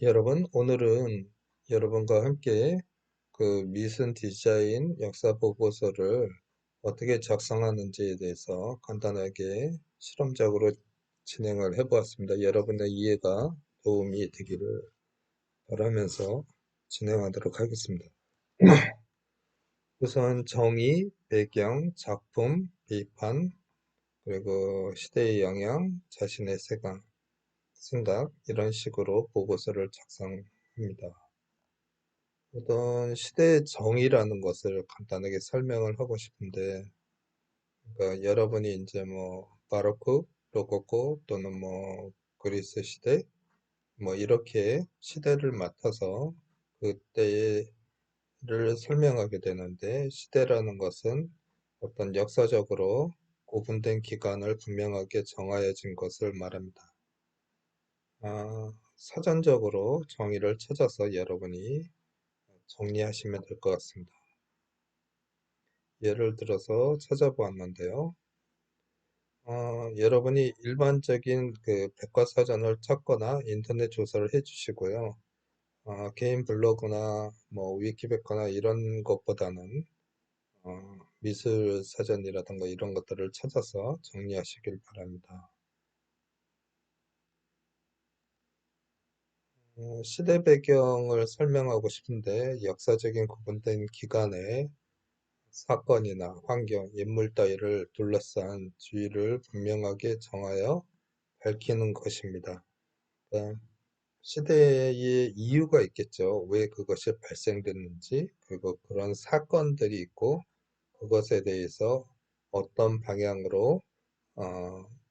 여러분, 오늘은 여러분과 함께 그 미순 디자인 역사 보고서를 어떻게 작성하는지에 대해서 간단하게 실험적으로 진행을 해보았습니다. 여러분의 이해가 도움이 되기를 바라면서 진행하도록 하겠습니다. 우선 정의, 배경, 작품, 비판, 그리고 시대의 영향, 자신의 생각 이런 식으로 보고서를 작성합니다. 어떤 시대의 정의라는 것을 간단하게 설명을 하고 싶은데, 그러니까 여러분이 이제 뭐 바로크, 로코코 또는 뭐 그리스 시대 뭐 이렇게 시대를 맡아서 그때를 설명하게 되는데, 시대라는 것은 어떤 역사적으로 구분된 기간을 분명하게 정하여진 것을 말합니다. 사전적으로 정의를 찾아서 여러분이 정리하시면 될 것 같습니다. 예를 들어서 찾아보았는데요. 여러분이 일반적인 그 백과사전을 찾거나 인터넷 조사를 해주시고요. 개인 블로그나 뭐 위키백과나 이런 것보다는 미술 사전이라든가 이런 것들을 찾아서 정리하시길 바랍니다. 시대 배경을 설명하고 싶은데 역사적인 구분된 기간에 사건이나 환경, 인물 따위를 둘러싼 주의를 분명하게 정하여 밝히는 것입니다. 그러니까 시대의 이유가 있겠죠. 왜 그것이 발생됐는지, 그리고 그런 사건들이 있고, 그것에 대해서 어떤 방향으로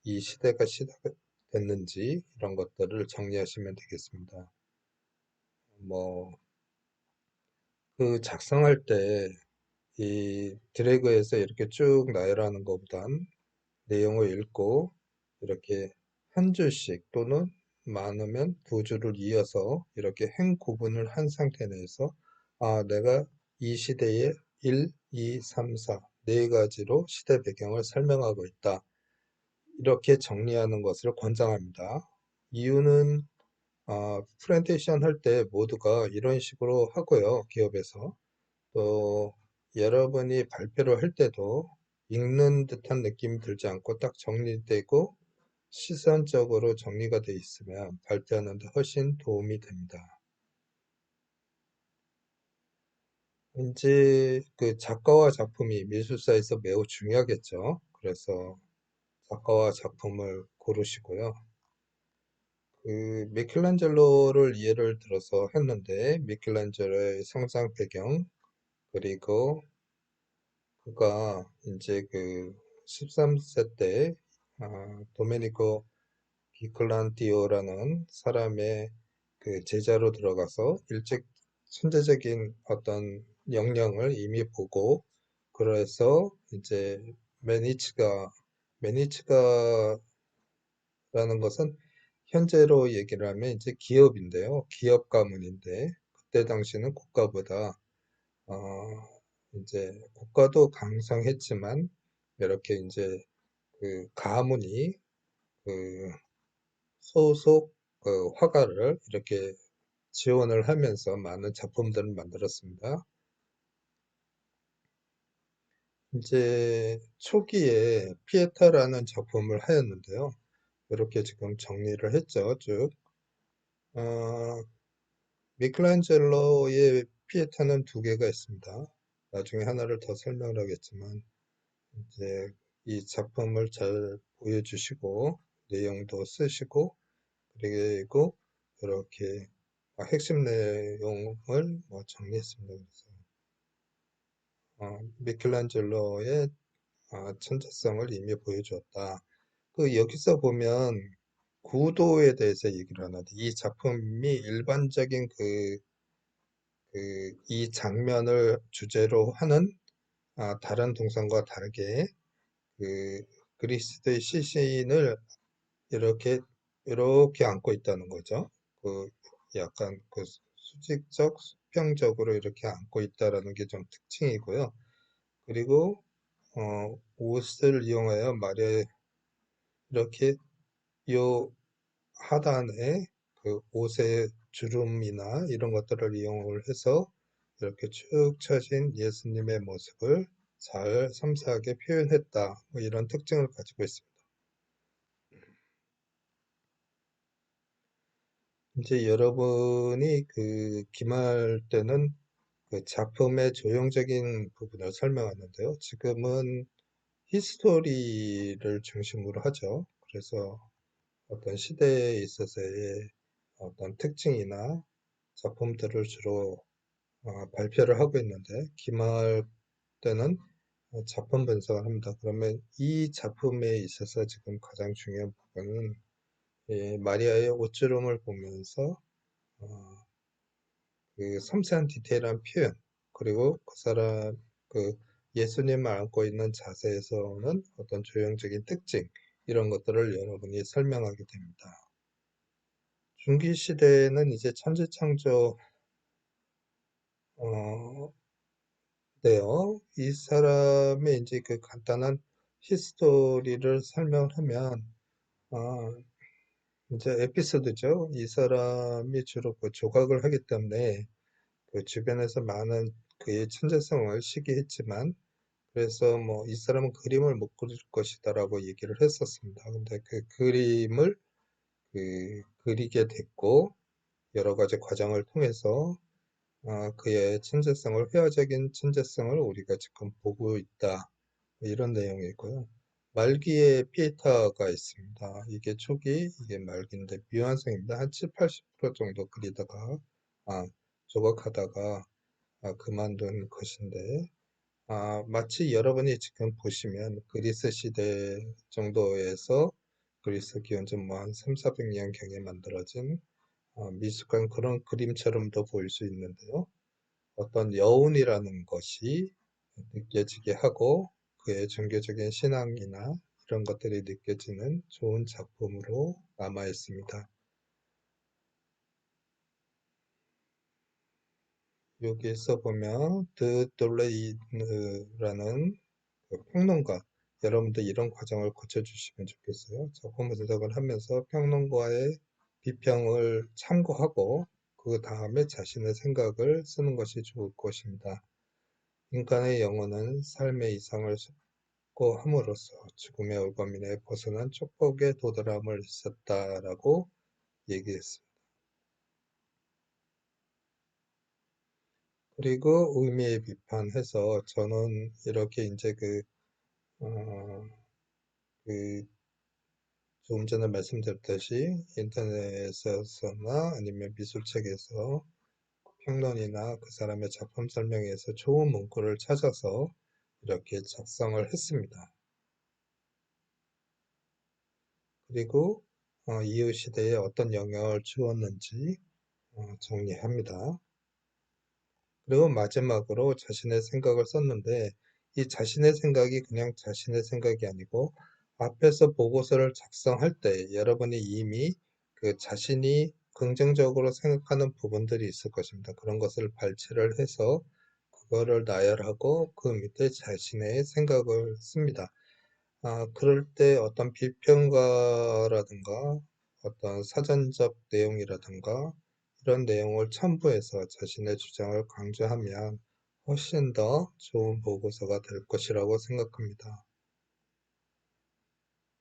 이 시대가 시작됐는지 이런 것들을 정리하시면 되겠습니다. 뭐, 그 작성할 때 이 드래그해서 이렇게 쭉 나열하는 것보단 내용을 읽고 이렇게 한 줄씩 또는 많으면 두 줄을 이어서 이렇게 행 구분을 한 상태 내에서 내가 이 시대의 1, 2, 3, 4, 네 가지로 시대 배경을 설명하고 있다. 이렇게 정리하는 것을 권장합니다. 이유는 프렌테이션 할 때 모두가 이런 식으로 하고요. 기업에서. 또 여러분이 발표를 할 때도 읽는 듯한 느낌이 들지 않고 딱 정리되고 시선적으로 정리가 되어 있으면 발표하는 데 훨씬 도움이 됩니다. 이제 그 작가와 작품이 미술사에서 매우 중요하겠죠. 그래서 작가와 작품을 고르시고요. 그 미켈란젤로를 예를 들어서 했는데 미켈란젤로의 성장 배경 그리고 그가 이제 그 13세 때 도메니코 비클란티오라는 사람의 그 제자로 들어가서 일찍 천재적인 어떤 역량을 이미 보고 그래서 이제 메니츠가라는 것은 현재로 얘기를 하면 이제 기업인데요. 기업 가문인데 그때 당시는 국가보다 이제 국가도 강성했지만 이렇게 이제 그 가문이 그 소속 그 화가를 이렇게 지원을 하면서 많은 작품들을 만들었습니다. 이제 초기에 피에타라는 작품을 하였는데요. 이렇게 지금 정리를 했죠, 쭉. 어, 미켈란젤로의 피에타는 두 개가 있습니다. 나중에 하나를 더 설명을 하겠지만, 이제 이 작품을 잘 보여주시고, 내용도 쓰시고, 그리고 이렇게 핵심 내용을 뭐 정리했습니다. 그래서 미켈란젤로의 천재성을 이미 보여주었다. 그 여기서 보면 구도에 대해서 얘기를 하는데 이 작품이 일반적인 이 장면을 주제로 하는 다른 동상과 다르게 그 그리스도의 시신을 이렇게 이렇게 안고 있다는 거죠. 그 약간 그 수직적, 수평적으로 이렇게 안고 있다라는 게 좀 특징이고요. 그리고 옷을 이용하여 말에 이렇게 요 하단에 그 옷의 주름이나 이런 것들을 이용을 해서 이렇게 축 처진 예수님의 모습을 잘 섬세하게 표현했다. 뭐 이런 특징을 가지고 있습니다. 이제 여러분이 그 기말 때는 그 작품의 조형적인 부분을 설명하는데요. 지금은 히스토리를 중심으로 하죠. 그래서 어떤 시대에 있어서의 어떤 특징이나 작품들을 주로 발표를 하고 있는데, 기말 때는 작품 분석을 합니다. 그러면 이 작품에 있어서 지금 가장 중요한 부분은 마리아의 옷주름을 보면서 어, 그 섬세한 디테일한 표현, 그리고 그 사람 그 예수님을 안고 있는 자세에서는 어떤 조형적인 특징, 이런 것들을 여러분이 설명하게 됩니다. 중기 시대에는 이제 천지창조 어, 네요. 이 사람의 이제 그 간단한 히스토리를 설명을 하면 아, 이제 에피소드죠. 이 사람이 주로 그 조각을 하기 때문에 그 주변에서 많은 그의 천재성을 시기했지만, 그래서 뭐 이 사람은 그림을 못 그릴 것이다라고 얘기를 했었습니다. 근데 그 그림을 그리게 됐고, 여러 가지 과정을 통해서 그의 천재성을, 회화적인 천재성을 우리가 지금 보고 있다. 이런 내용이고요. 말기에 피에타가 있습니다. 이게 초기, 이게 말기인데 미완성입니다. 한 7, 80% 정도 그리다가 조각하다가 그만둔 것인데, 마치 여러분이 지금 보시면 그리스 시대 정도에서, 그리스 기원전 뭐 한 3, 400년경에 만들어진 미숙한 그런 그림처럼도 보일 수 있는데요. 어떤 여운이라는 것이 느껴지게 하고, 그의 종교적인 신앙이나 이런 것들이 느껴지는 좋은 작품으로 남아 있습니다. 여기에서 보면 드 돌레이느라는 그 평론가, 여러분들 이런 과정을 거쳐주시면 좋겠어요. 작품 분석을 하면서 평론가의 비평을 참고하고 그 다음에 자신의 생각을 쓰는 것이 좋을 것입니다. 인간의 영혼은 삶의 이상을 함으로써 죽음의 올가미에 벗어난 축복의 도달함을 있었다라고 얘기했습니다. 그리고 의미의 비판해서 저는 이렇게 이제 어, 그 조금 전에 말씀드렸듯이 인터넷에서나 아니면 미술책에서 평론이나 그 사람의 작품 설명에서 좋은 문구를 찾아서 이렇게 작성을 했습니다. 그리고 이후 시대에 어떤 영향을 주었는지 정리합니다. 그리고 마지막으로 자신의 생각을 썼는데, 이 자신의 생각이 그냥 자신의 생각이 아니고 앞에서 보고서를 작성할 때 여러분이 이미 그 자신이 긍정적으로 생각하는 부분들이 있을 것입니다. 그런 것을 발췌를 해서 그거를 나열하고 그 밑에 자신의 생각을 씁니다. 그럴 때 어떤 비평가라든가 어떤 사전적 내용이라든가 이런 내용을 첨부해서 자신의 주장을 강조하면 훨씬 더 좋은 보고서가 될 것이라고 생각합니다.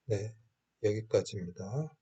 네, 여기까지입니다.